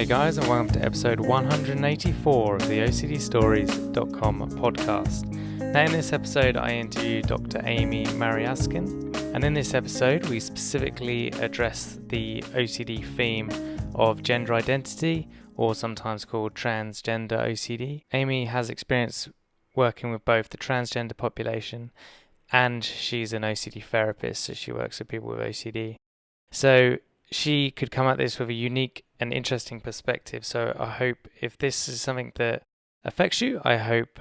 Hey guys, and welcome to episode 184 of the OCDstories.com podcast. Now in this episode I interview Dr. Amy Mariaskin, and in this episode we specifically address the OCD theme of gender identity, or sometimes called transgender OCD. Amy has experience working with both the transgender population and she's an OCD therapist, so she works with people with OCD. So she could come at this with a unique and interesting perspective. So I hope if this is something that affects you, I hope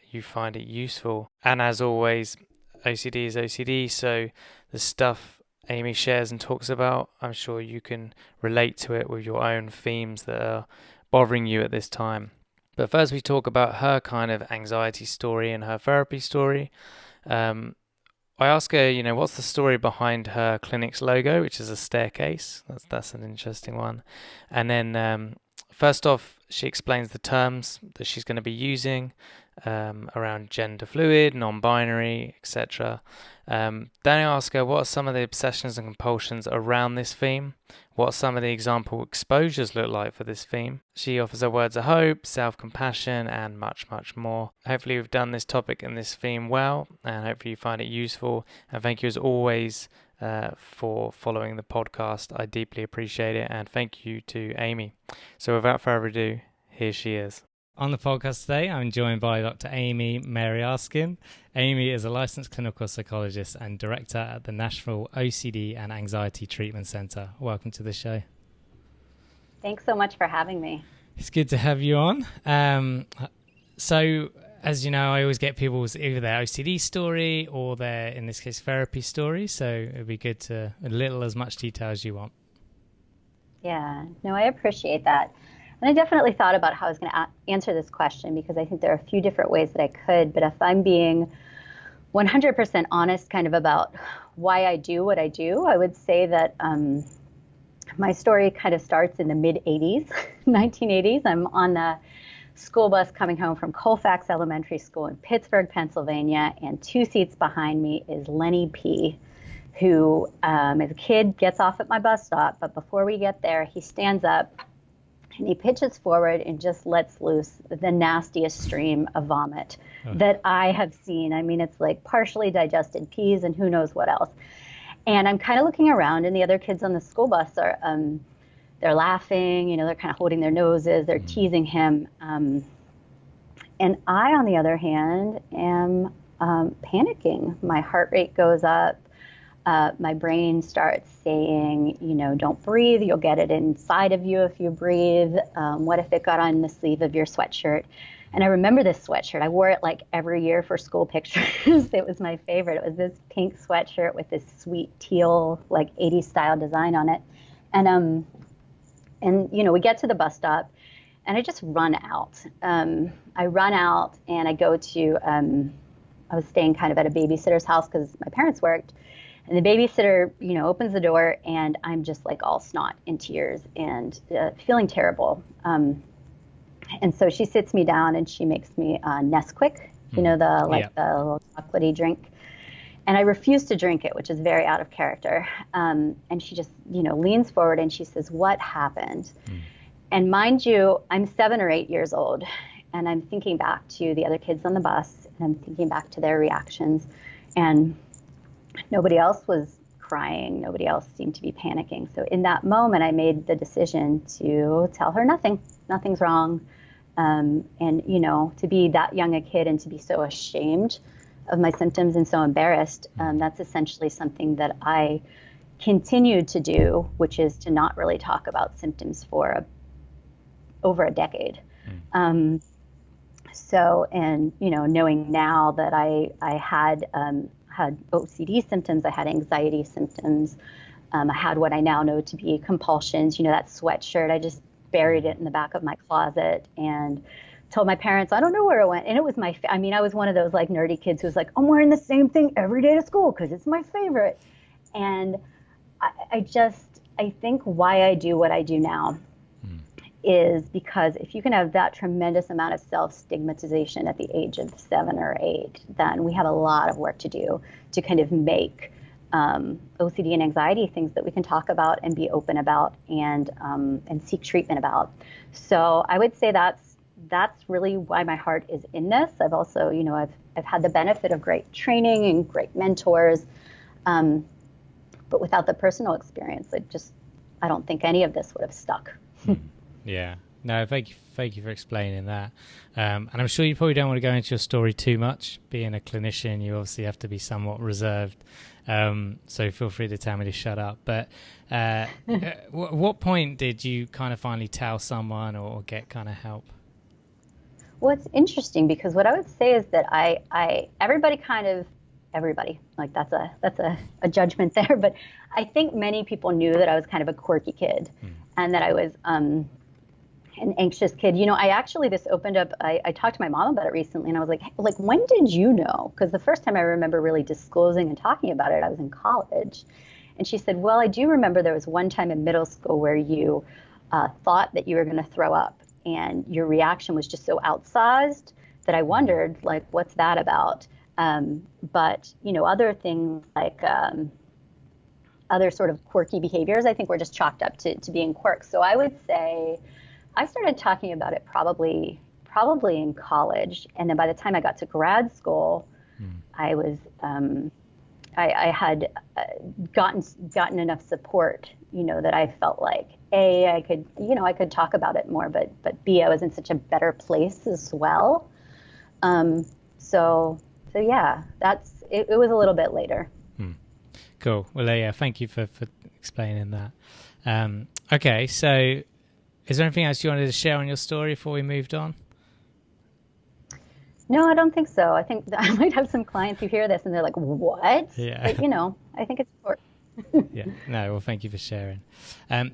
you find it useful. And as always, OCD is OCD, so the stuff Amy shares and talks about, I'm sure you can relate to it with your own themes that are bothering you at this time. But first we talk about her kind of anxiety story and her therapy story. I ask her, what's the story behind her clinic's logo, which is a staircase. That's an interesting one. And then first off, she explains the terms that she's going to be using around gender fluid, non-binary, etc. Then I ask her what are some of the obsessions and compulsions around this theme, what some of the example exposures look like for this theme. She offers her words of hope, self-compassion, and much, much more. Hopefully we've done this topic and this theme well, and hopefully you find it useful. And thank you as always for following the podcast. I deeply appreciate it, and thank you to Amy. So without further ado, here she is. On the podcast today, I'm joined by Dr. Amy Mariaskin. Amy is a licensed clinical psychologist and director at the National OCD and Anxiety Treatment Center. Welcome to the show. Thanks so much for having me. It's good to have you on. So, as you know, I always get people's either their OCD story or their, in this case, therapy story. So it'd be good to as much detail as you want. Yeah, no, I appreciate that. And I definitely thought about how I was going to answer this question, because I think there are a few different ways that I could. But if I'm being 100% honest kind of about why I do what I do, I would say that my story kind of starts in the mid-'80s, 1980s. I'm on the school bus coming home from Colfax Elementary School in Pittsburgh, Pennsylvania, and 2 seats behind me is Lenny P., who, as a kid, gets off at my bus stop. But before we get there, he stands up and he pitches forward and just lets loose the nastiest stream of vomit that I have seen. I mean, it's like partially digested peas and who knows what else. And I'm kind of looking around, and the other kids on the school bus are, they're laughing, they're kind of holding their noses, they're teasing him. And I, on the other hand, am panicking. My heart rate goes up. My brain starts saying, don't breathe. You'll get it inside of you if you breathe. What if it got on the sleeve of your sweatshirt? And I remember this sweatshirt. I wore it like every year for school pictures. It was my favorite. It was this pink sweatshirt with this sweet teal, like 80s style design on it. And we get to the bus stop and I just run out. I run out and I go to, I was staying kind of at a babysitter's house because my parents worked. And the babysitter, opens the door, and I'm just like all snot and tears and feeling terrible. And so she sits me down and she makes me Nesquik, the little chocolatey drink. And I refuse to drink it, which is very out of character. And she just, leans forward and she says, "What happened?" And mind you, I'm 7 or 8 years old, and I'm thinking back to the other kids on the bus, and I'm thinking back to their reactions, and nobody else was crying. Nobody else seemed to be panicking. So in that moment, I made the decision to tell her nothing's wrong. And, to be that young a kid and to be so ashamed of my symptoms and so embarrassed, that's essentially something that I continued to do, which is to not really talk about symptoms for over a decade. Knowing now that I had OCD symptoms, I had anxiety symptoms, I had what I now know to be compulsions. That sweatshirt, I just buried it in the back of my closet and told my parents, I don't know where it went. And it was I was one of those like nerdy kids who was like, I'm wearing the same thing every day to school because it's my favorite. And I think why I do what I do now is because if you can have that tremendous amount of self-stigmatization at the age of 7 or 8, then we have a lot of work to do to kind of make OCD and anxiety, things that we can talk about and be open about and seek treatment about. So I would say that's really why my heart is in this. I've also, I've had the benefit of great training and great mentors, but without the personal experience, I don't think any of this would have stuck. Yeah. No, thank you for explaining that. And I'm sure you probably don't want to go into your story too much. Being a clinician, you obviously have to be somewhat reserved. So feel free to tell me to shut up. But what point did you kind of finally tell someone or get kind of help? Well, it's interesting because what I would say is that everybody, like that's a judgment there, but I think many people knew that I was kind of a quirky kid and that I was an anxious kid. I actually, this opened up, I talked to my mom about it recently and I was like, when did you know? Because the first time I remember really disclosing and talking about it, I was in college. And she said, well, I do remember there was one time in middle school where you thought that you were going to throw up and your reaction was just so outsized that I wondered, like, what's that about? But, other things like other sort of quirky behaviors, I think were just chalked up to being quirks. So I would say I started talking about it probably in college. And then by the time I got to grad school, I was, I had gotten enough support, that I felt like I could talk about it more, but B, I was in such a better place as well. So yeah, it was a little bit later. Cool. Well, yeah, thank you for explaining that. Okay, so is there anything else you wanted to share on your story before we moved on? No, I don't think so. I think I might have some clients who hear this and they're like, what? Yeah. But, I think it's important. Yeah. No, well, thank you for sharing.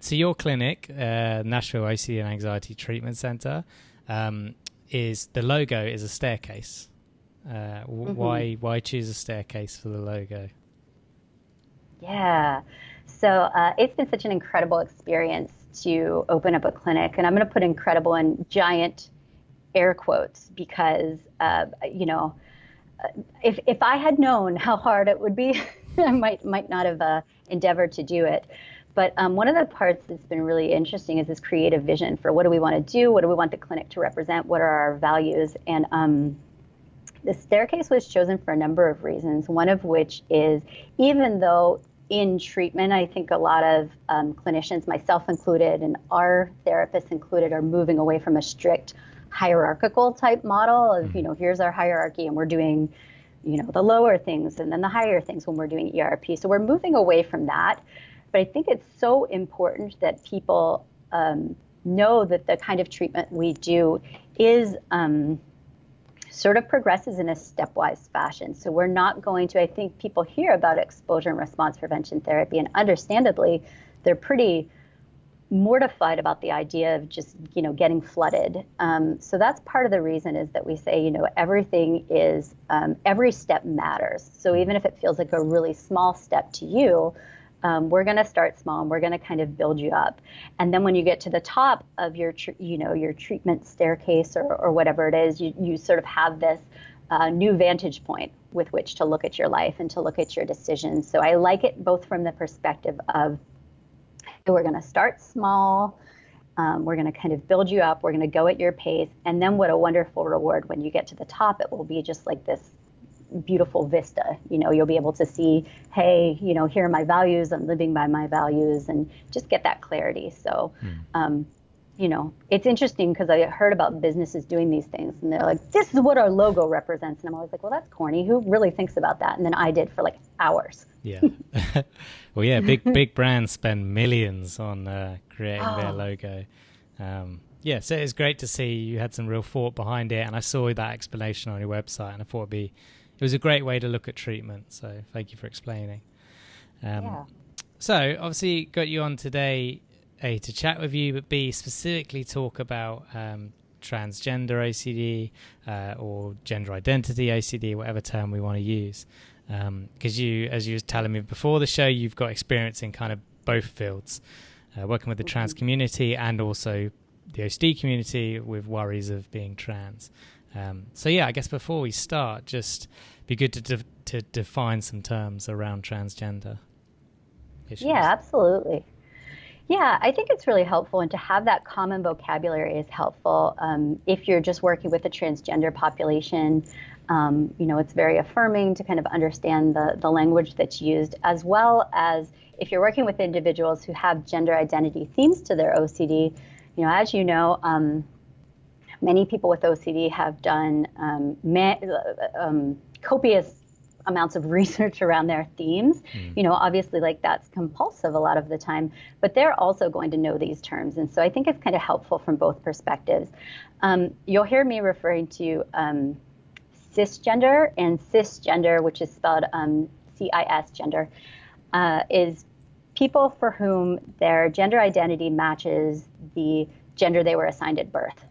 So your clinic, Nashville OCD and Anxiety Treatment Center, the logo is a staircase. Why choose a staircase for the logo? Yeah. So it's been such an incredible experience to open up a clinic. And I'm going to put incredible in giant air quotes because, if I had known how hard it would be, I might not have endeavored to do it. But one of the parts that's been really interesting is this creative vision for what do we want to do? What do we want the clinic to represent? What are our values? And the staircase was chosen for a number of reasons, one of which is even though in treatment, I think a lot of clinicians, myself included, and our therapists included, are moving away from a strict hierarchical type model of, here's our hierarchy and we're doing, the lower things and then the higher things when we're doing ERP. So we're moving away from that. But I think it's so important that people know that the kind of treatment we do is sort of progresses in a stepwise fashion. So we're not going to, I think people hear about exposure and response prevention therapy, and understandably, they're pretty mortified about the idea of just, getting flooded. So that's part of the reason is that we say, everything is, every step matters. So even if it feels like a really small step to you, we're going to start small and we're going to kind of build you up. And then when you get to the top of your treatment staircase or whatever it is, you sort of have this new vantage point with which to look at your life and to look at your decisions. So I like it both from the perspective of we're going to start small, we're going to kind of build you up, we're going to go at your pace, and then what a wonderful reward when you get to the top. It will be just like this beautiful vista. You'll be able to see, hey, here are my values, I'm living by my values, and just get that clarity. So, it's interesting because I heard about businesses doing these things and they're like, this is what our logo represents. And I'm always like, well, that's corny. Who really thinks about that? And then I did for like hours. Yeah. Well, yeah, big brands spend millions on creating their logo. Yeah, so it's great to see you had some real thought behind it. And I saw that explanation on your website and I thought it was a great way to look at treatment. So thank you for explaining. So obviously got you on today, A, to chat with you, but B, specifically talk about transgender OCD or gender identity OCD, whatever term we want to use. Because as you were telling me before the show, you've got experience in kind of both fields, working with the trans community and also the OCD community with worries of being trans. So yeah, I guess before we start, just be good to define some terms around transgender issues. Yeah, absolutely. Yeah, I think it's really helpful, and to have that common vocabulary is helpful. If you're just working with a transgender population, it's very affirming to kind of understand the language that's used, as well as if you're working with individuals who have gender identity themes to their OCD. As you know, many people with OCD have done copious amounts of research around their themes. Obviously, like, that's compulsive a lot of the time, but they're also going to know these terms. And so I think it's kind of helpful from both perspectives. You'll hear me referring to cisgender, and cisgender, which is spelled CIS gender, is people for whom their gender identity matches the gender they were assigned at birth.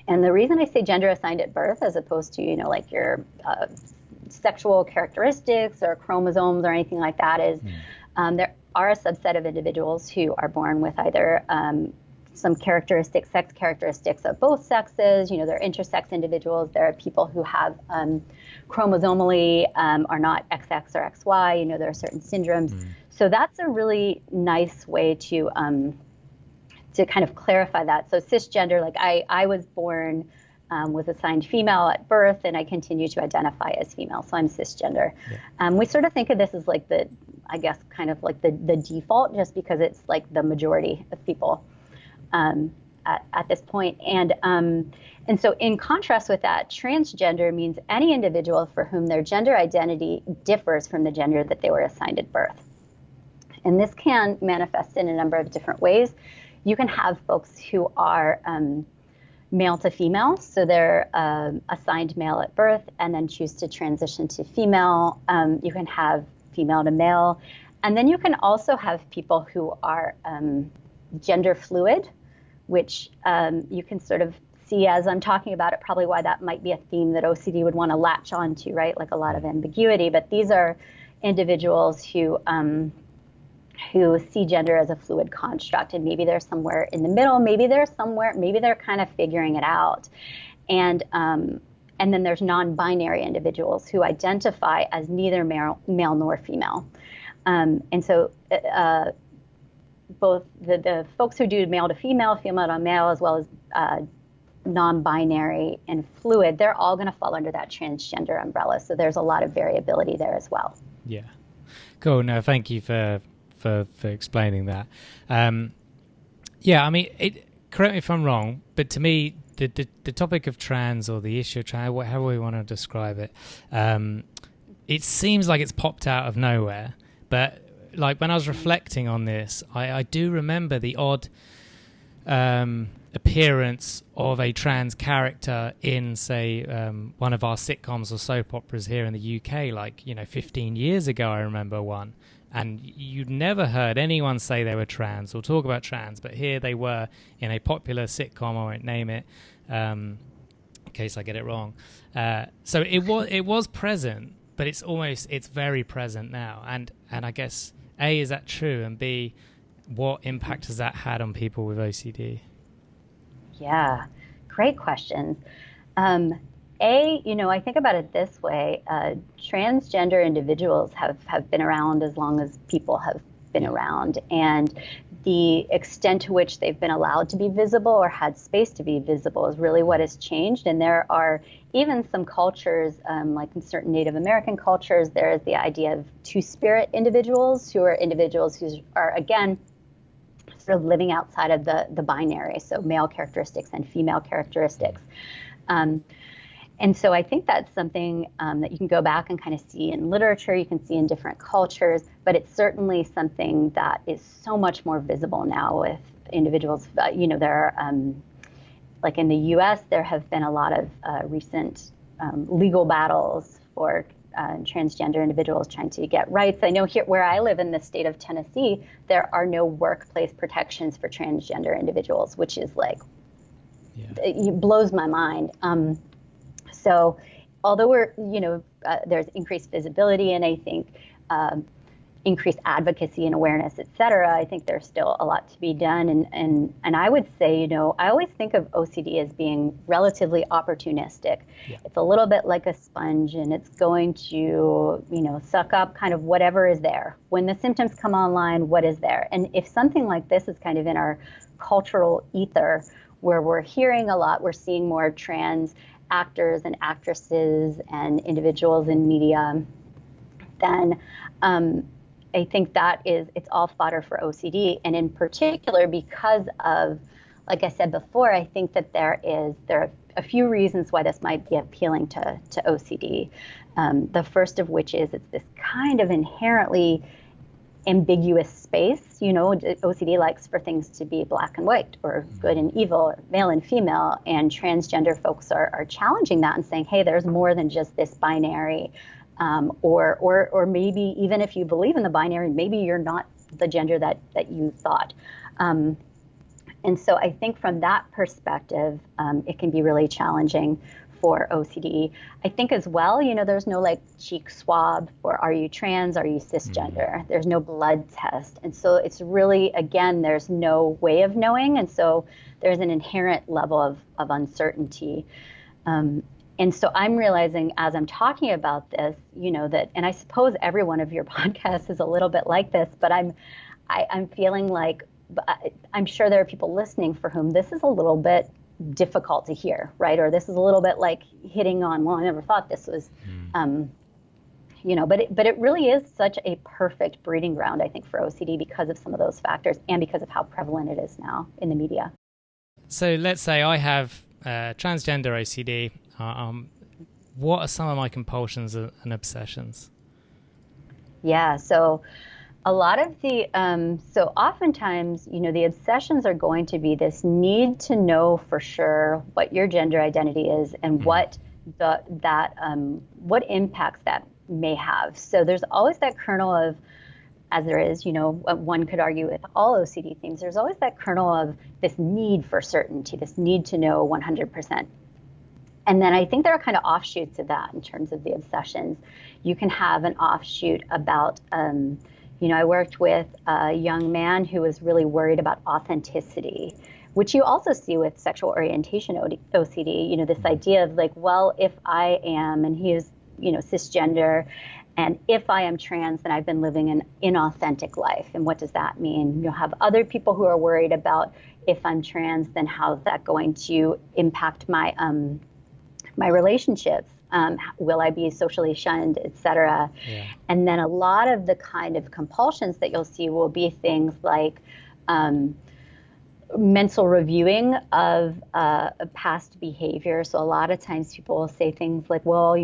And the reason I say gender assigned at birth, as opposed to, like your sexual characteristics or chromosomes or anything like that, is there are a subset of individuals who are born with either some sex characteristics of both sexes. They're intersex individuals. There are people who have chromosomally are not XX or XY. There are certain syndromes. So that's a really nice way to kind of clarify that. So cisgender, like I was born, was assigned female at birth, and I continue to identify as female, so I'm cisgender. Yeah. We sort of think of this as like the default, just because it's like the majority of people at this point. And so in contrast with that, transgender means any individual for whom their gender identity differs from the gender that they were assigned at birth. And this can manifest in a number of different ways. You can have folks who are male to female, so they're assigned male at birth and then choose to transition to female. You can have female to male. And then you can also have people who are gender fluid, which you can sort of see as I'm talking about it, probably why that might be a theme that OCD would want to latch onto, right? Like a lot of ambiguity. But these are individuals who see gender as a fluid construct, and maybe they're somewhere in the middle, maybe they're kind of figuring it out. And then there's non-binary individuals who identify as neither male nor female. And so both the folks who do male to female, female to male, as well as non-binary and fluid, they're all going to fall under that transgender umbrella. So there's a lot of variability there as well. Yeah. Cool. No, thank you for explaining that. Yeah, I mean, correct me if I'm wrong, but to me, the topic of trans, or the issue of trans, however we want to describe it, it seems like it's popped out of nowhere. But like when I was reflecting on this, I do remember the odd appearance of a trans character in, say, one of our sitcoms or soap operas here in the UK, like, 15 years ago, I remember one. And you'd never heard anyone say they were trans or talk about trans, but here they were in a popular sitcom. I won't name it, in case I get it wrong. So it was present, but it's very present now. And I guess, A, is that true? And B, what impact has that had on people with OCD? Yeah, great questions. I think about it this way. Transgender individuals have been around as long as people have been around. And the extent to which they've been allowed to be visible or had space to be visible is really what has changed. And there are even some cultures, like in certain Native American cultures, there is the idea of two-spirit individuals, who are individuals who are, again, sort of living outside of the binary, so male characteristics and female characteristics. And so I think that's something that you can go back and kind of see in literature, you can see in different cultures, but it's certainly something that is so much more visible now with individuals. There are, like in the US, there have been a lot of recent legal battles for transgender individuals trying to get rights. I know here where I live in the state of Tennessee, there are no workplace protections for transgender individuals, which is like, it blows my mind. So although there's increased visibility, and I think increased advocacy and awareness, et cetera, I think there's still a lot to be done. And I would say, I always think of OCD as being relatively opportunistic. Yeah. It's a little bit like a sponge, and it's going to, suck up kind of whatever is there. When the symptoms come online, what is there? And if something like this is kind of in our cultural ether, where we're hearing a lot, we're seeing more trans actors and actresses and individuals in media, then I think it's all fodder for OCD. And in particular, because of, like I said before, I think that there are a few reasons why this might be appealing to OCD. The first of which is it's this kind of inherently ambiguous space. OCD likes for things to be black and white, or good and evil, or male and female. And transgender folks are challenging that and saying, hey, there's more than just this binary. Or maybe even if you believe in the binary, maybe you're not the gender that you thought. And so I think from that perspective, it can be really challenging for OCD. I think as well, there's no like cheek swab for are you trans, are you cisgender? There's no blood test. And so it's really, again, there's no way of knowing. And so there's an inherent level of uncertainty. And so I'm realizing as I'm talking about this, that, and I suppose every one of your podcasts is a little bit like this, but I'm feeling like, I'm sure there are people listening for whom this is a little bit difficult to hear, right? Or this is a little bit like hitting on, well, I never thought this was, but it really is such a perfect breeding ground, I think, for OCD because of some of those factors and because of how prevalent it is now in the media. So let's say I have transgender OCD. What are some of my compulsions and obsessions? Yeah, so a lot of the, so oftentimes, the obsessions are going to be this need to know for sure what your gender identity is and what what impacts that may have. So there's always that kernel of, as there is, one could argue with all OCD themes, there's always that kernel of this need for certainty, this need to know 100%. And then I think there are kind of offshoots of that in terms of the obsessions. You can have an offshoot about, I worked with a young man who was really worried about authenticity, which you also see with sexual orientation OCD, this idea of like, well, if I am, and he is, cisgender, and if I am trans, then I've been living an inauthentic life. And what does that mean? You'll have other people who are worried about if I'm trans, then how's that going to impact my my relationships? Will I be socially shunned, et cetera? Yeah. And then a lot of the kind of compulsions that you'll see will be things like mental reviewing of past behavior. So a lot of times people will say things like, well,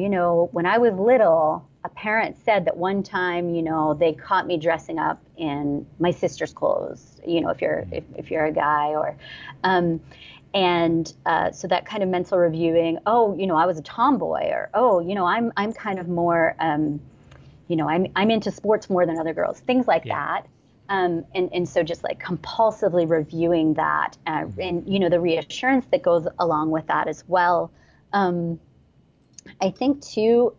when I was little, a parent said that one time, they caught me dressing up in my sister's clothes, if you're a guy, or so that kind of mental reviewing, I was a tomboy, or, I'm kind of more, I'm into sports more than other girls, things like that. And so just like compulsively reviewing that, and, the reassurance that goes along with that as well. I think too,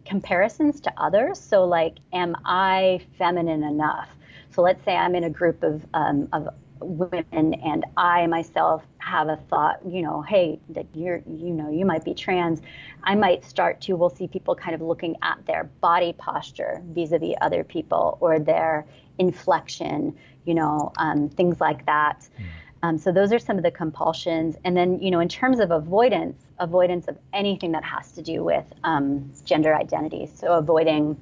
comparisons to others. So like, am I feminine enough? So let's say I'm in a group of women and I myself have a thought, hey, that you might be trans. I might start to, we'll see people kind of looking at their body posture vis-a-vis other people, or their inflection, things like that. So those are some of the compulsions. And then, in terms of avoidance of anything that has to do with gender identity. So avoiding,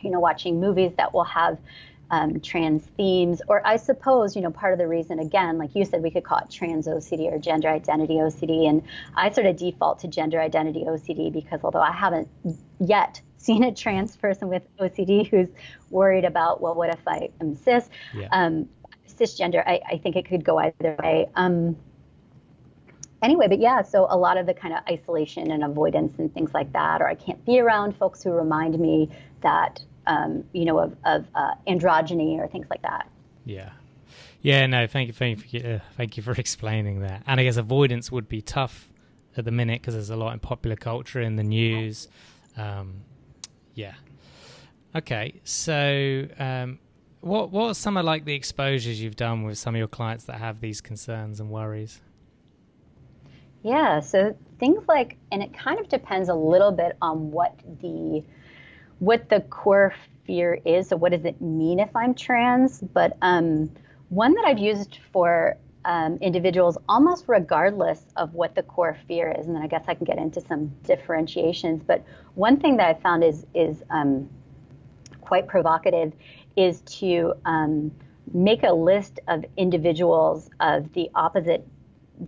watching movies that will have trans themes, or I suppose, part of the reason, again, like you said, we could call it trans OCD or gender identity OCD. And I sort of default to gender identity OCD because although I haven't yet seen a trans person with OCD who's worried about, well, what if I am cis? Yeah. Cisgender, I think it could go either way. Anyway, but yeah, so a lot of the kind of isolation and avoidance and things like that, or I can't be around folks who remind me that, of androgyny or things like that. Yeah. Yeah, no, thank you for explaining that. And I guess avoidance would be tough at the minute because there's a lot in popular culture, in the news. Yeah. Okay, so what are some of like the exposures you've done with some of your clients that have these concerns and worries? Yeah, so things like, and it kind of depends a little bit on what the core fear is. So what does it mean if I'm trans? But one that I've used for individuals almost regardless of what the core fear is, and then I guess I can get into some differentiations. But one thing that I found is quite provocative is to make a list of individuals of the opposite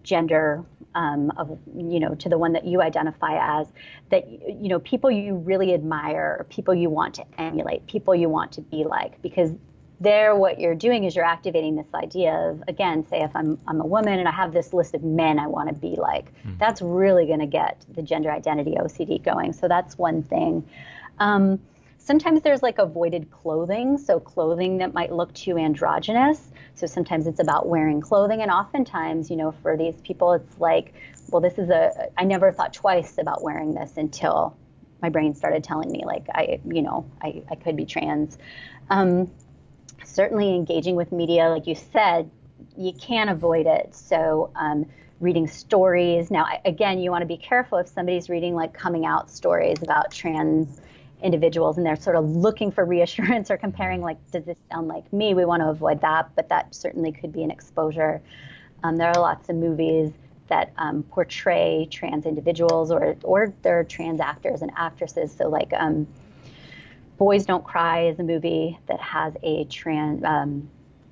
gender, to the one that you identify as, that, people you really admire, or people you want to emulate, people you want to be like, because there, what you're doing is you're activating this idea of, again, say if I'm a woman and I have this list of men I want to be like, that's really going to get the gender identity OCD going. So that's one thing. Sometimes there's like avoided clothing, so clothing that might look too androgynous. So sometimes it's about wearing clothing, and oftentimes, for these people, it's like, well, I never thought twice about wearing this until my brain started telling me, like, I could be trans. Certainly engaging with media, like you said, you can't avoid it. So reading stories. Now, again, you want to be careful if somebody's reading like coming out stories about trans individuals and they're sort of looking for reassurance or comparing, like, does this sound like me? We want to avoid that, but that certainly could be an exposure. There are lots of movies that portray trans individuals, or they're trans actors and actresses. So like Boys Don't Cry is a movie that has a trans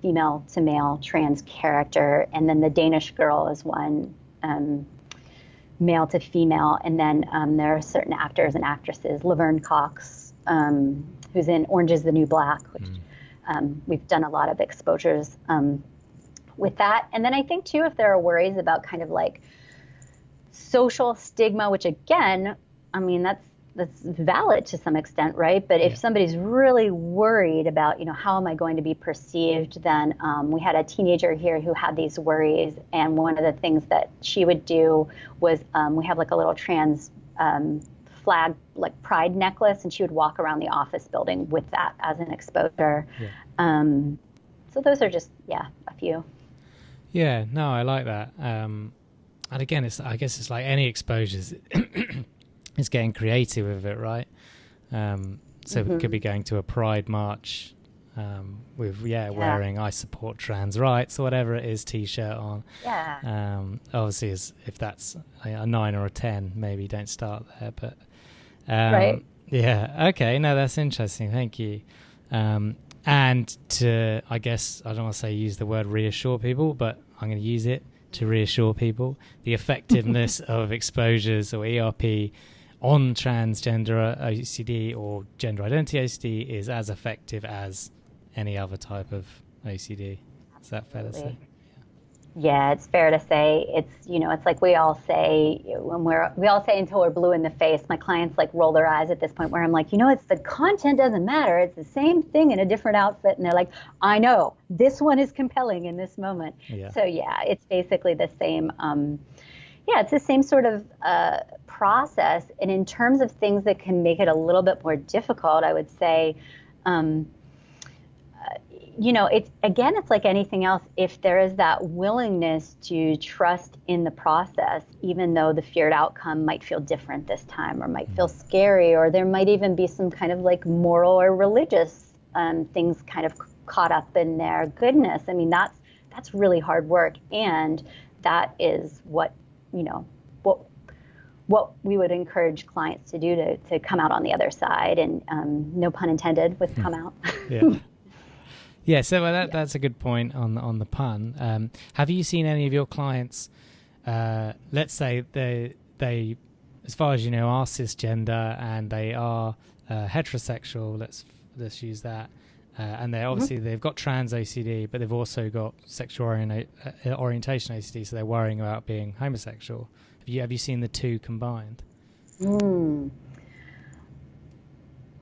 female to male trans character, and then The Danish Girl is one, male to female, and then there are certain actors and actresses, Laverne Cox, who's in Orange is the New Black, which we've done a lot of exposures with that. And then I think too, if there are worries about kind of like social stigma, which again, I mean, that's valid to some extent, right? But if somebody's really worried about, how am I going to be perceived, then we had a teenager here who had these worries. And one of the things that she would do was we have like a little trans flag, like pride necklace, and she would walk around the office building with that as an exposure. So those are just, a few. Yeah, no, I like that. And again, I guess it's like any exposures. It's getting creative with it, right? So we could be going to a pride march with wearing "I support trans rights" or whatever it is T-shirt on. Obviously, if that's a 9 or a 10, maybe don't start there. But right. Yeah. Okay. No, that's interesting. Thank you. And to, I guess, I don't want to say use the word reassure people, but I'm going to use it to reassure people. The effectiveness of exposures or ERP on transgender OCD or gender identity OCD is as effective as any other type of OCD. Is that fair to say? Yeah, it's fair to say. It's like we all say until we're blue in the face. My clients like roll their eyes at this point where I'm like, it's the content doesn't matter. It's the same thing in a different outfit. And they're like, I know this one is compelling in this moment. So it's basically the same. It's the same sort of process. And in terms of things that can make it a little bit more difficult, I would say, it's like anything else. If there is that willingness to trust in the process, even though the feared outcome might feel different this time, or might feel scary, or there might even be some kind of like moral or religious things kind of caught up in there. Goodness, I mean, that's really hard work, and that is what we would encourage clients to do to come out on the other side, and no pun intended with come out. Yeah, so that's a good point on the pun. Have you seen any of your clients, let's say they, as far as you know, are cisgender and they are heterosexual, let's use that, and they've got trans OCD, but they've also got sexual orientation OCD, so they're worrying about being homosexual. Have you seen the two combined?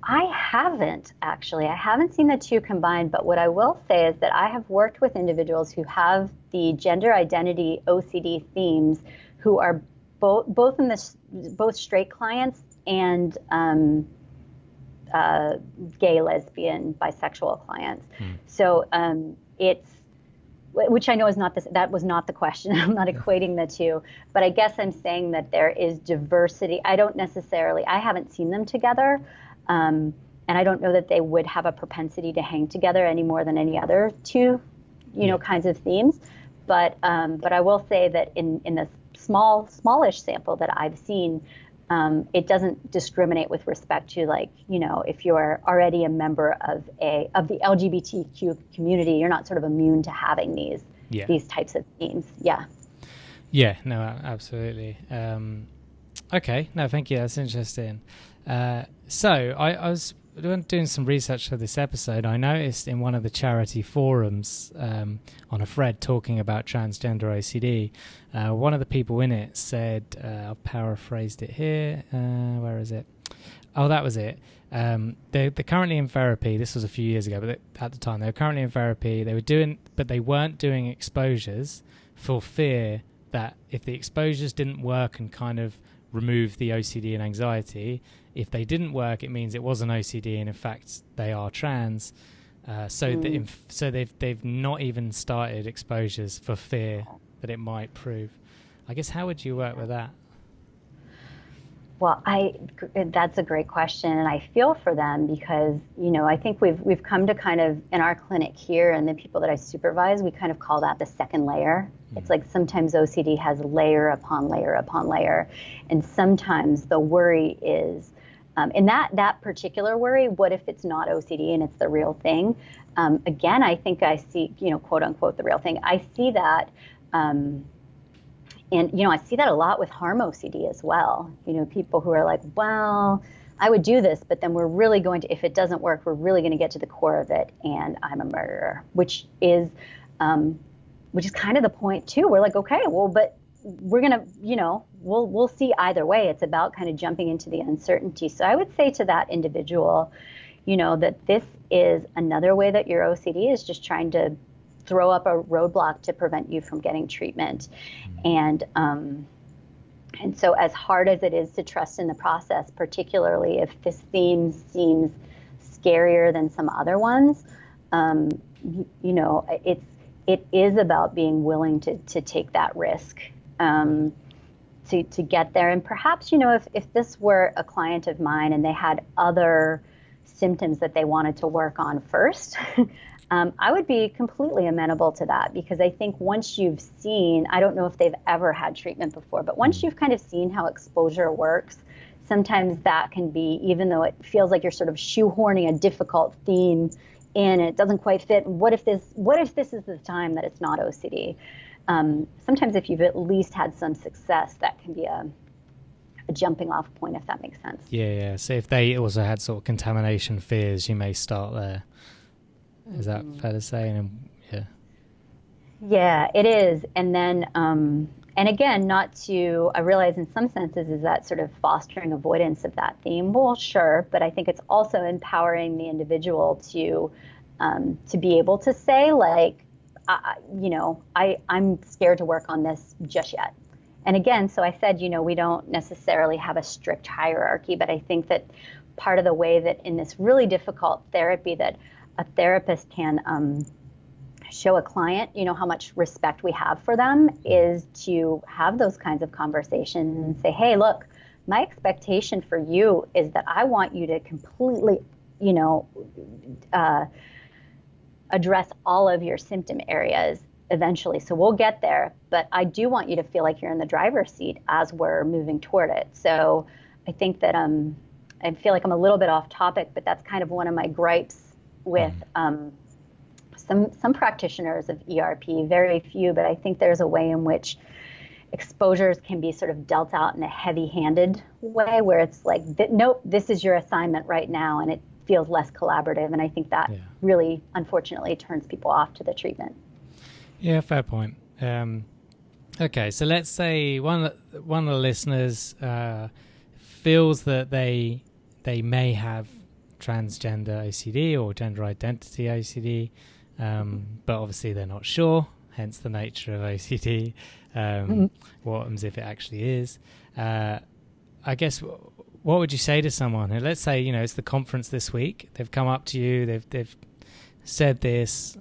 I haven't, actually. I haven't seen the two combined, but what I will say is that I have worked with individuals who have the gender identity OCD themes, who are both straight clients and gay, lesbian, bisexual clients. So it's, which I know is not that was not the question. I'm not equating the two, but I guess I'm saying that there is diversity. I haven't seen them together. And I don't know that they would have a propensity to hang together any more than any other two, kinds of themes. But I will say that in the smallish sample that I've seen, it doesn't discriminate with respect to, like, if you're already a member of the LGBTQ community, you're not sort of immune to having these types of themes. Yeah. Yeah, no, absolutely. Okay, no, thank you. That's interesting. So I was doing some research for this episode. I noticed in one of the charity forums on a thread talking about transgender OCD, one of the people in it said, I've paraphrased it here. Where is it? Oh, that was it. They're currently in therapy. This was a few years ago, but at the time they were currently in therapy. But they weren't doing exposures for fear that if the exposures didn't work and kind of remove the OCD and anxiety, if they didn't work, it means it wasn't OCD and in fact they are trans. So they've not even started exposures for fear that it might prove. I guess, how would you work with that? Well, that's a great question, and I feel for them because, I think we've come to kind of, in our clinic here and the people that I supervise, we kind of call that the second layer. It's like sometimes OCD has layer upon layer upon layer, and sometimes the worry is, and that particular worry, what if it's not OCD and it's the real thing? Again, I think I see, quote unquote, the real thing. I see that. And, I see that a lot with harm OCD as well. People who are like, well, I would do this, but then we're really going to, if it doesn't work, we're really going to get to the core of it. And I'm a murderer, which is kind of the point too. We're like, okay, well, but we're going to, we'll see either way. It's about kind of jumping into the uncertainty. So I would say to that individual, that this is another way that your OCD is just trying to throw up a roadblock to prevent you from getting treatment. And so as hard as it is to trust in the process, particularly if this theme seems scarier than some other ones, it is about being willing to take that risk to get there. And perhaps, if this were a client of mine and they had other symptoms that they wanted to work on first, I would be completely amenable to that, because I think once you've seen, I don't know if they've ever had treatment before, but once you've kind of seen how exposure works, sometimes that can be, even though it feels like you're sort of shoehorning a difficult theme in and it doesn't quite fit, what if this is the time that it's not OCD? Sometimes if you've at least had some success, that can be a jumping off point, if that makes sense. Yeah. So if they also had sort of contamination fears, you may start there. Is that fair to say? And yeah, it is. And then, and again, I realize in some senses is that sort of fostering avoidance of that theme. Well, sure, but I think it's also empowering the individual to be able to say, like, I'm scared to work on this just yet. And again, so I said, we don't necessarily have a strict hierarchy, but I think that part of the way that in this really difficult therapy that a therapist can show a client, how much respect we have for them, is to have those kinds of conversations and say, hey, look, my expectation for you is that I want you to completely, address all of your symptom areas eventually. So we'll get there, but I do want you to feel like you're in the driver's seat as we're moving toward it. So I think that I feel like I'm a little bit off topic, but that's kind of one of my gripes with some practitioners of ERP, very few, but I think there's a way in which exposures can be sort of dealt out in a heavy-handed way, where it's like, nope, this is your assignment right now, and it feels less collaborative. And I think that really, unfortunately, turns people off to the treatment. Yeah, fair point. Okay, so let's say one of the listeners feels that they may have transgender OCD or gender identity OCD, but obviously they're not sure, hence the nature of OCD. What happens if it actually is? I guess what would you say to someone? Let's say, it's the conference this week. They've come up to you. They've said this.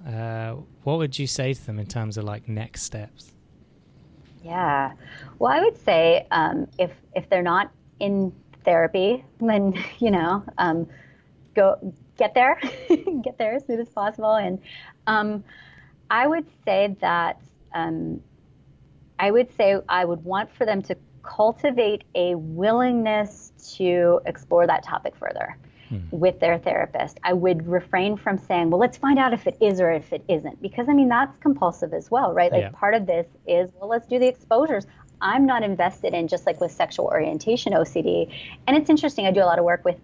What would you say to them in terms of like next steps? Yeah. Well, I would say if they're not in therapy, then, go get there, get there as soon as possible. And I would say that I would want for them to cultivate a willingness to explore that topic further with their therapist. I would refrain from saying, well, let's find out if it is or if it isn't, because that's compulsive as well, right? Like part of this is, well, let's do the exposures. I'm not invested in, just like with sexual orientation OCD. And it's interesting. I do a lot of work with,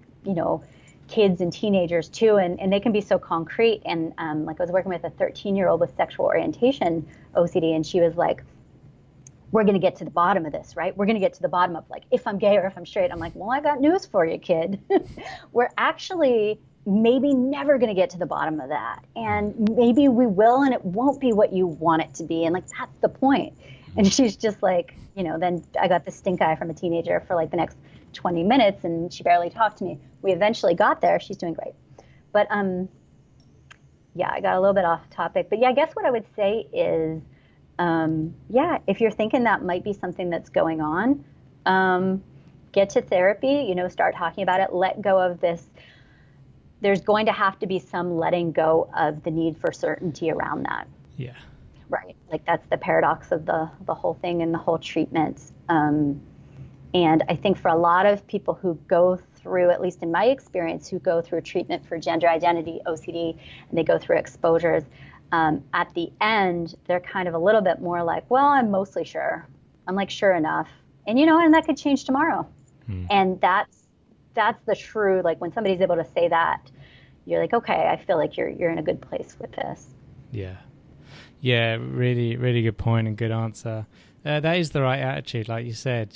kids and teenagers too, and they can be so concrete. And like I was working with a 13-year-old with sexual orientation OCD, and she was like, we're going to get to the bottom of this, right? We're going to get to the bottom of like, if I'm gay or if I'm straight. I'm like, well, I got news for you, kid. We're actually maybe never going to get to the bottom of that. And maybe we will, and it won't be what you want it to be. And like, that's the point. And she's just like, then I got the stink eye from a teenager for like the next 20 minutes, and she barely talked to me. We eventually got there. She's doing great. But yeah, I got a little bit off topic. But yeah, I guess what I would say is, if you're thinking that might be something that's going on, get to therapy, start talking about it, let go of this. There's going to have to be some letting go of the need for certainty around that. Yeah. Right. Like that's the paradox of the whole thing and the whole treatment. And I think for a lot of people who go through, at least in my experience, who go through treatment for gender identity, OCD, and they go through exposures, at the end, they're kind of a little bit more like, well, I'm mostly sure. I'm like, sure enough. And, and that could change tomorrow. And that's the true, like when somebody's able to say that, you're like, okay, I feel like you're in a good place with this. Yeah. Yeah, really, really good point and good answer. That is the right attitude, like you said.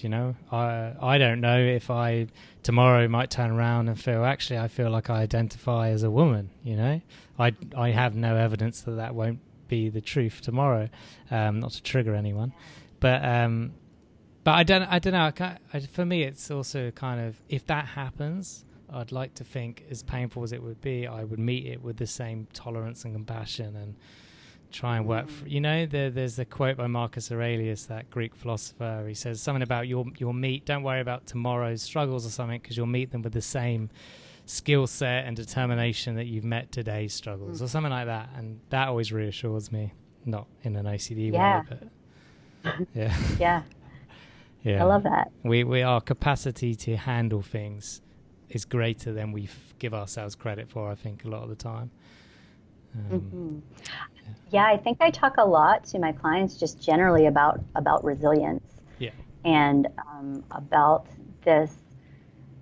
I don't know if I tomorrow might turn around and feel, actually, I feel like I identify as a woman. I have no evidence that won't be the truth tomorrow. Not to trigger anyone, but I don't know. For me, it's also kind of, if that happens, I'd like to think, as painful as it would be, I would meet it with the same tolerance and compassion and try and work for, there's a quote by Marcus Aurelius, that Greek philosopher. He says something about you'll meet, don't worry about tomorrow's struggles or something, because you'll meet them with the same skill set and determination that you've met today's struggles, or something like that. And that always reassures me, not in an OCD way, but yeah. I love that. Our capacity to handle things is greater than we give ourselves credit for, I think, a lot of the time. Yeah, I think I talk a lot to my clients just generally about resilience. Yeah. And about this,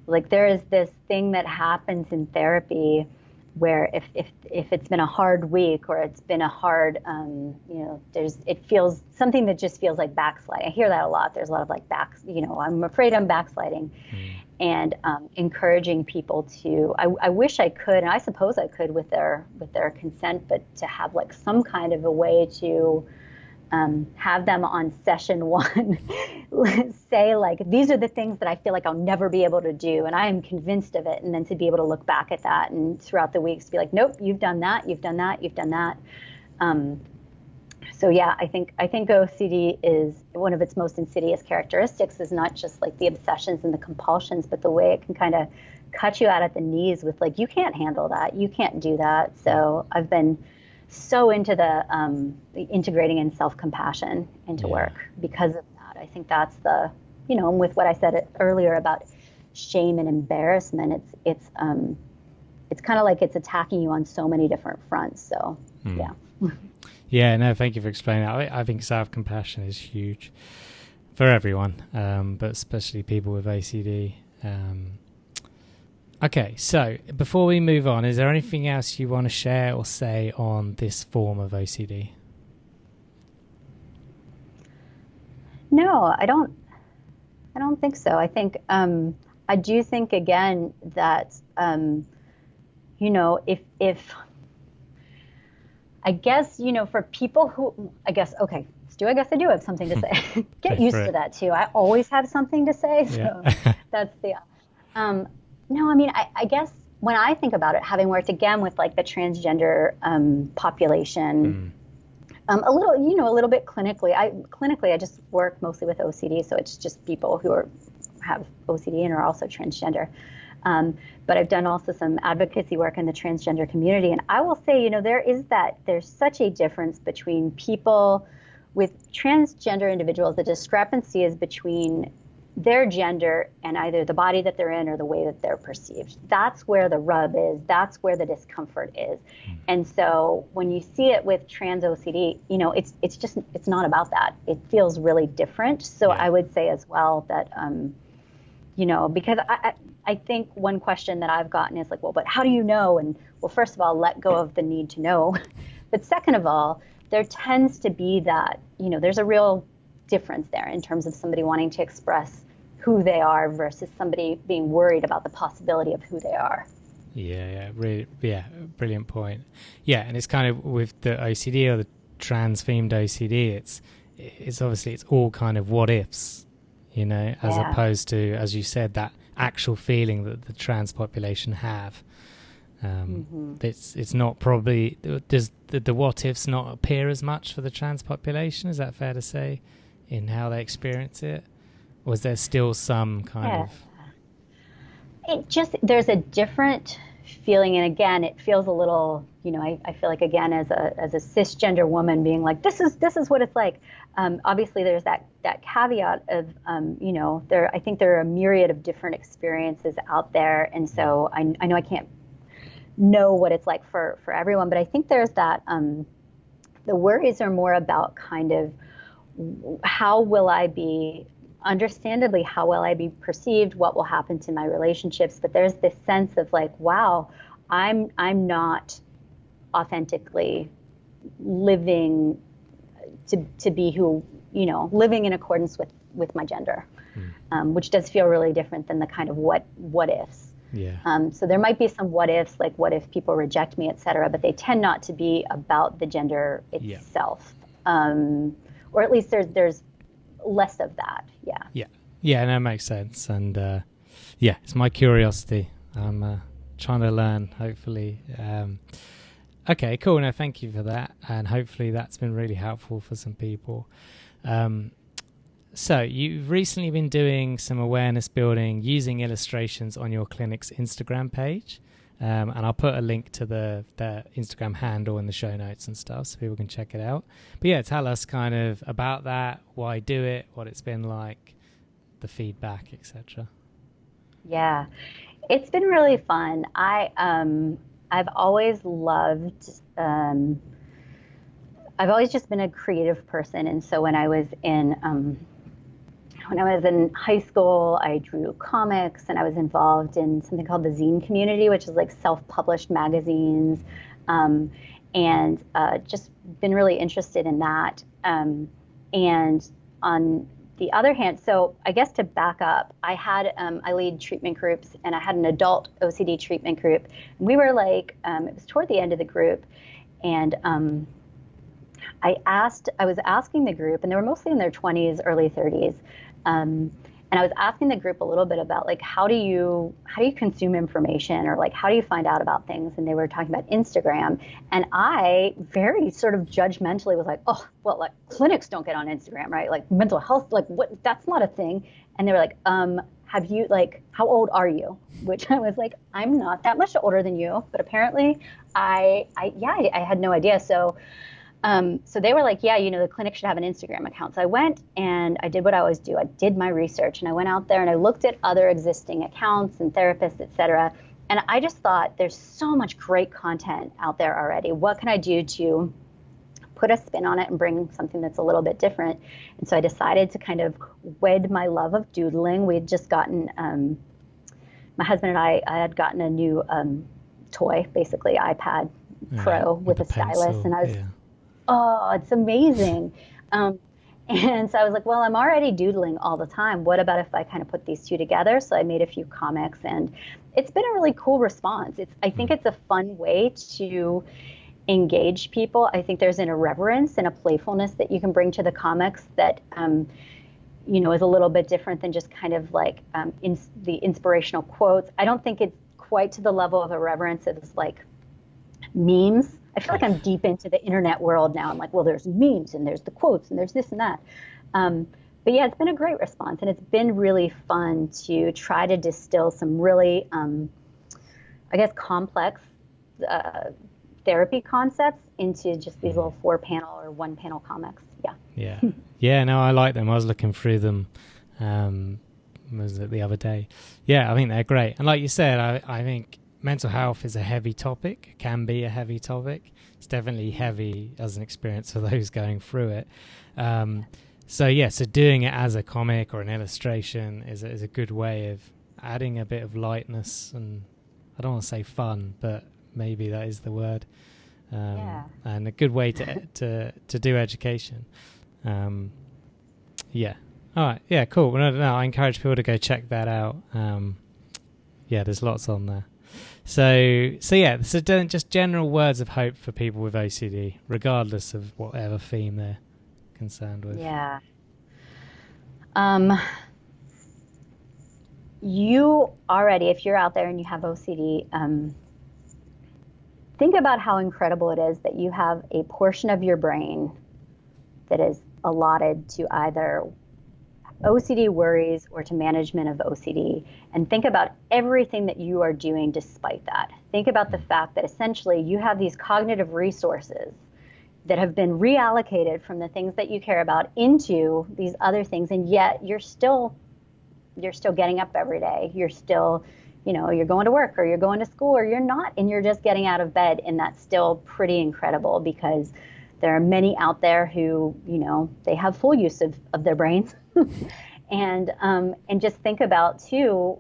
like there is this thing that happens in therapy where if it's been a hard week or it's been a hard, it feels something that just feels like backsliding. I hear that a lot. There's a lot of like I'm afraid I'm backsliding. And encouraging people to, I wish I could, and I suppose I could with their consent, but to have like some kind of a way to have them on session one say like, these are the things that I feel like I'll never be able to do, and I am convinced of it, and then to be able to look back at that and throughout the weeks be like, nope, you've done that, you've done that, you've done that. So yeah, I think OCD is one of its most insidious characteristics is not just like the obsessions and the compulsions, but the way it can kind of cut you out at the knees with like, you can't handle that, you can't do that. So I've been so into the integrating in self-compassion into work because of that. I think that's the, with what I said earlier about shame and embarrassment, it's kind of like it's attacking you on so many different fronts. So yeah. Yeah, no, thank you for explaining that. I think self-compassion is huge for everyone, but especially people with OCD. Okay, so before we move on, is there anything else you want to share or say on this form of OCD? No, I don't think so. I think I do think again that if I guess, for people who, I guess I do have something to say. Get used to that too. I always have something to say. So that's the, No, I mean, I guess when I think about it, having worked again with like the transgender population, a little, a little bit clinically. I just work mostly with OCD, so it's just people who have OCD and are also transgender. But I've done also some advocacy work in the transgender community, and I will say, there's such a difference between people with transgender individuals. The discrepancy is between their gender and either the body that they're in or the way that they're perceived. That's where the rub is. That's where the discomfort is. And so when you see it with trans OCD, it's not about that. It feels really different. So I would say as well that, because I think one question that I've gotten is like, well, but how do you know? And well, first of all, let go of the need to know. But second of all, there tends to be that, there's a real difference there in terms of somebody wanting to express who they are versus somebody being worried about the possibility of who they are. Really, brilliant point. Yeah, and it's kind of with the OCD or the trans-themed OCD, it's obviously it's all kind of what ifs, as opposed to, as you said, that actual feeling that the trans population have. It's not probably, does the what ifs not appear as much for the trans population? Is that fair to say, in how they experience it? Or is there still some kind of... there's a different feeling. And again, it feels a little, I feel like, again, as a cisgender woman being like, this is what it's like. Obviously there's that caveat of, I think there are a myriad of different experiences out there. And so I know I can't know what it's like for everyone, but I think there's that, the worries are more about kind of how will I be perceived, what will happen to my relationships. But there's this sense of like, wow, I'm not authentically living to be who, living in accordance with my gender, which does feel really different than the kind of what ifs. So there might be some what ifs, like what if people reject me, et cetera, but they tend not to be about the gender itself. Or at least there's less of that. And that makes sense. And it's my curiosity. I'm trying to learn, hopefully. Okay, cool. No, thank you for that. And hopefully that's been really helpful for some people. So you've recently been doing some awareness building using illustrations on your clinic's Instagram page. And I'll put a link to the Instagram handle in the show notes and stuff so people can check it out. But tell us kind of about that, why do it, what it's been like, the feedback, etc. Yeah, it's been really fun. I've always loved, I've always just been a creative person. And so when I was in high school, I drew comics and I was involved in something called the zine community, which is like self-published magazines, and just been really interested in that. And on the other hand, so I guess to back up, I lead treatment groups, and I had an adult OCD treatment group. And we were like, it was toward the end of the group, and I was asking the group, and they were mostly in their 20s, early 30s. And I was asking the group a little bit about like, how do you consume information, or like, how do you find out about things? And they were talking about Instagram. And I very sort of judgmentally was like, oh, well, like clinics don't get on Instagram, right? Like mental health, like what, that's not a thing. And they were like, have you, like, how old are you? Which I was like, I'm not that much older than you, but apparently I had no idea. So they were like, the clinic should have an Instagram account. So I went and I did what I always do. I did my research, and I went out there and I looked at other existing accounts and therapists, et cetera. And I just thought, there's so much great content out there already. What can I do to put a spin on it and bring something that's a little bit different? And so I decided to kind of wed my love of doodling. We had just gotten, my husband and I had gotten a new toy, basically iPad Pro with a stylus. Pencil, and I was, oh, it's amazing. And so I was like, well, I'm already doodling all the time. What about if I kind of put these two together? So I made a few comics, and it's been a really cool response. I think it's a fun way to engage people. I think there's an irreverence and a playfulness that you can bring to the comics that is a little bit different than just kind of like the inspirational quotes. I don't think it's quite to the level of irreverence as like memes. I feel like I'm deep into the internet world now. I'm like, well, there's memes and there's the quotes and there's this and that. But yeah, it's been a great response, and it's been really fun to try to distill some really, I guess, complex therapy concepts into just these little 4-panel or 1-panel comics. Yeah. No, I like them. I was looking through them was it the other day. Yeah, I think they're great. And like you said, I think mental health is a heavy topic, can be a heavy topic. It's definitely heavy as an experience for those going through it. So doing it as a comic or an illustration is a good way of adding a bit of lightness, and I don't want to say fun, but maybe that is the word. And a good way to do education. All right. Yeah, cool. Well, no, I encourage people to go check that out. There's lots on there. So just general words of hope for people with OCD, regardless of whatever theme they're concerned with. Yeah. You already, if you're out there and you have OCD, think about how incredible it is that you have a portion of your brain that is allotted to either OCD worries or to management of OCD, and think about everything that you are doing despite that. Think about the fact that essentially you have these cognitive resources that have been reallocated from the things that you care about into these other things, and yet you're still getting up every day. You're still, you're going to work or you're going to school or you're not, and you're just getting out of bed, and that's still pretty incredible because there are many out there who, they have full use of their brains. And just think about too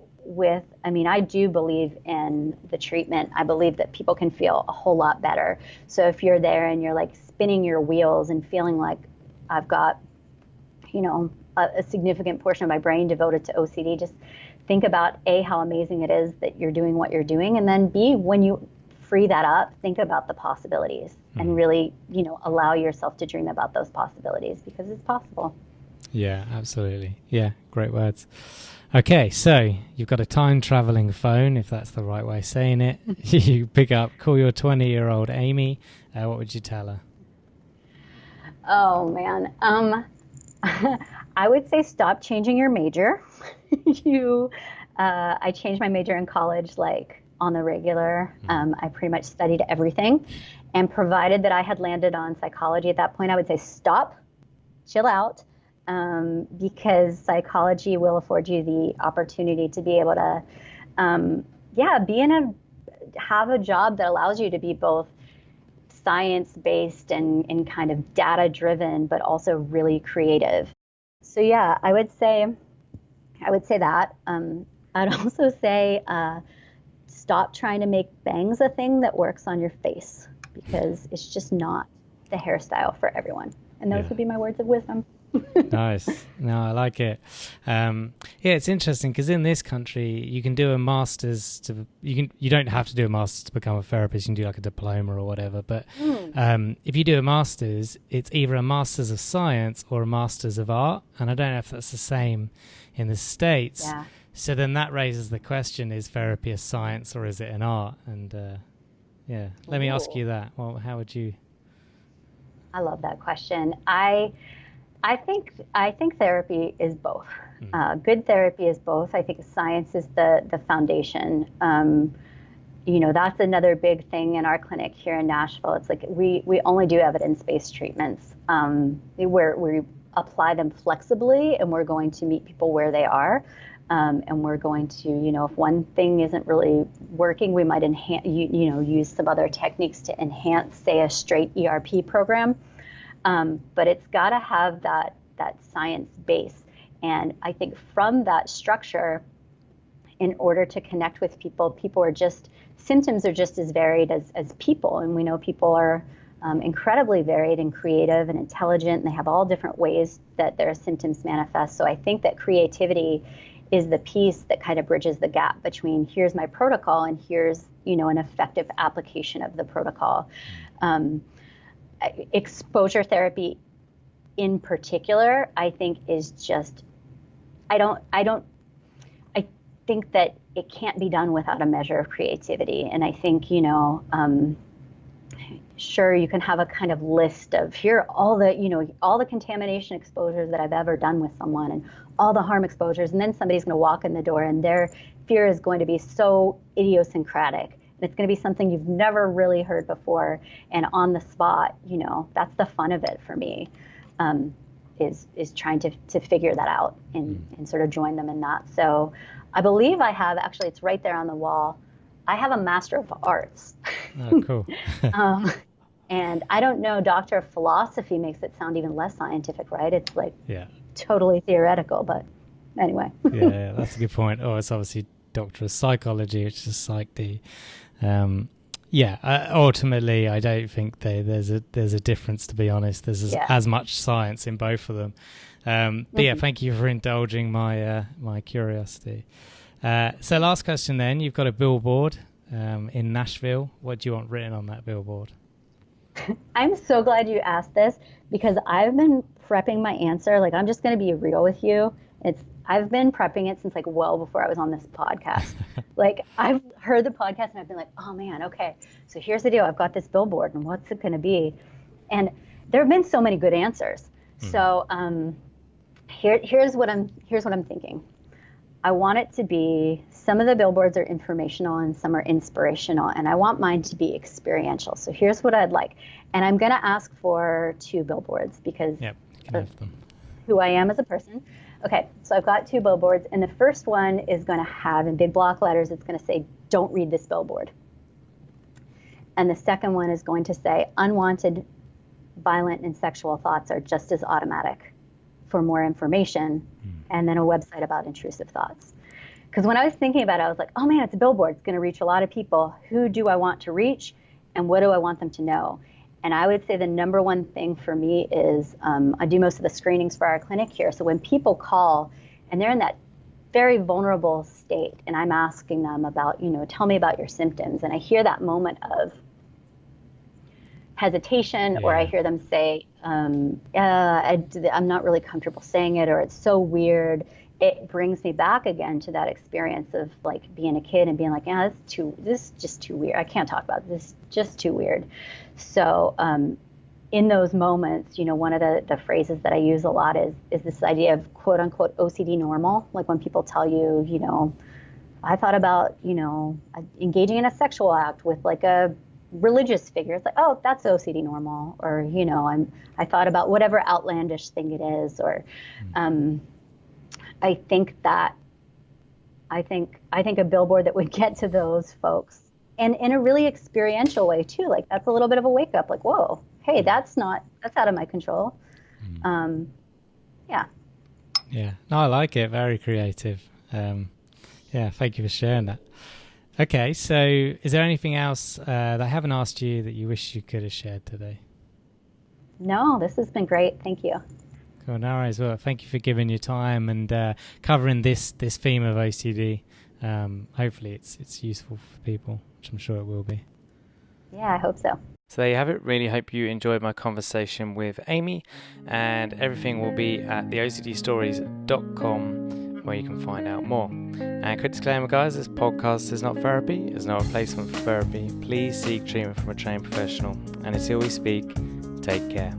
I do believe in the treatment. I believe that people can feel a whole lot better. So if you're there and you're like spinning your wheels and feeling like I've got, a significant portion of my brain devoted to OCD, just think about A, how amazing it is that you're doing what you're doing. And then B, when you free that up, think about the possibilities and really, allow yourself to dream about those possibilities because it's possible. Yeah, absolutely. Yeah, great words. Okay, so you've got a time-traveling phone, if that's the right way of saying it. You pick up, call your 20-year-old Amy. What would you tell her? Oh, man. I would say stop changing your major. I changed my major in college, like, on the regular. I pretty much studied everything. And provided that I had landed on psychology at that point, I would say stop, chill out. Because psychology will afford you the opportunity to be able to, have a job that allows you to be both science-based and kind of data-driven, but also really creative. So yeah, I would say that. I'd also say stop trying to make bangs a thing that works on your face because it's just not the hairstyle for everyone. And those would be my words of wisdom. Nice. No, I like it. It's interesting because in this country you can do a master's you don't have to do a master's to become a therapist. You can do like a diploma or whatever, but if you do a master's, it's either a master's of science or a master's of art, and I don't know if that's the same in the States. So then that raises the question, is therapy a science or is it an art? And let me ask you that. Well, how would you? I love that question. I think therapy is both. Good therapy is both. I think science is the foundation. That's another big thing in our clinic here in Nashville. It's like we only do evidence-based treatments where we apply them flexibly, and we're going to meet people where they are. And we're going to, if one thing isn't really working, we might use some other techniques to enhance, say, a straight ERP program. But it's got to have that science base. And I think from that structure, in order to connect with people, symptoms are just as varied as people. And we know people are incredibly varied and creative and intelligent, and they have all different ways that their symptoms manifest. So I think that creativity is the piece that kind of bridges the gap between here's my protocol and here's, an effective application of the protocol. Exposure therapy in particular, I think is just I think that it can't be done without a measure of creativity. And I think, sure, you can have a kind of list of here are all the contamination exposures that I've ever done with someone and all the harm exposures. And then somebody's going to walk in the door and their fear is going to be so idiosyncratic. And it's going to be something you've never really heard before. And on the spot, that's the fun of it for me, is trying to figure that out and sort of join them in that. So I believe I have, actually, it's right there on the wall. I have a Master of Arts. Oh, cool. And I don't know, Doctor of Philosophy makes it sound even less scientific, right? It's like totally theoretical, but anyway. Yeah, that's a good point. Oh, it's obviously Doctor of Psychology, which is psych D. Ultimately, I don't think there's a difference, to be honest. There's as much science in both of them. But thank you for indulging my curiosity. So last question then. You've got a billboard in Nashville. What do you want written on that billboard? I'm so glad you asked this because I've been prepping my answer. Like, I'm just going to be real with you. I've been prepping it since well before I was on this podcast. Like, I've heard the podcast and I've been like, oh man, okay. So here's the deal. I've got this billboard and what's it going to be? And there have been so many good answers. So here's what I'm thinking. I want it to be, some of the billboards are informational and some are inspirational, and I want mine to be experiential. So here's what I'd like. And I'm going to ask for 2 billboards because of who I am as a person. Okay, so I've got 2 billboards, and the first one is going to have, in big block letters, it's going to say, don't read this billboard. And the second one is going to say, unwanted, violent, and sexual thoughts are just as automatic. For more information, and then a website about intrusive thoughts. Because when I was thinking about it, I was like, oh man, it's a billboard. It's going to reach a lot of people. Who do I want to reach, and what do I want them to know? And I would say the number one thing for me is I do most of the screenings for our clinic here. So when people call and they're in that very vulnerable state, and I'm asking them about, tell me about your symptoms, and I hear that moment of hesitation, or I hear them say, I'm not really comfortable saying it, or it's so weird. It brings me back again to that experience of like being a kid and being like, this is just too weird. I can't talk about this, just too weird. So in those moments, one of the phrases that I use a lot is this idea of quote unquote OCD normal. Like when people tell you, I thought about, engaging in a sexual act with like a religious figure. It's like, oh, that's OCD normal. Or, I thought about whatever outlandish thing it is. Or I think a billboard that would get to those folks, and in a really experiential way too. Like that's a little bit of a wake up. Like, whoa, hey, that's out of my control. Yeah. No, I like it. Very creative. Thank you for sharing that. Okay, so is there anything else that I haven't asked you that you wish you could have shared today? No, this has been great. Thank you. Cool. No worries. Well, thank you for giving your time and covering this theme of OCD. Hopefully it's useful for people, which I'm sure it will be. Yeah, I hope so. So there you have it. Really hope you enjoyed my conversation with Amy, and everything will be at theocdstories.com where you can find out more. And quick disclaimer, guys, this podcast is not therapy. It's no replacement for therapy. Please seek treatment from a trained professional. And until we speak, take care.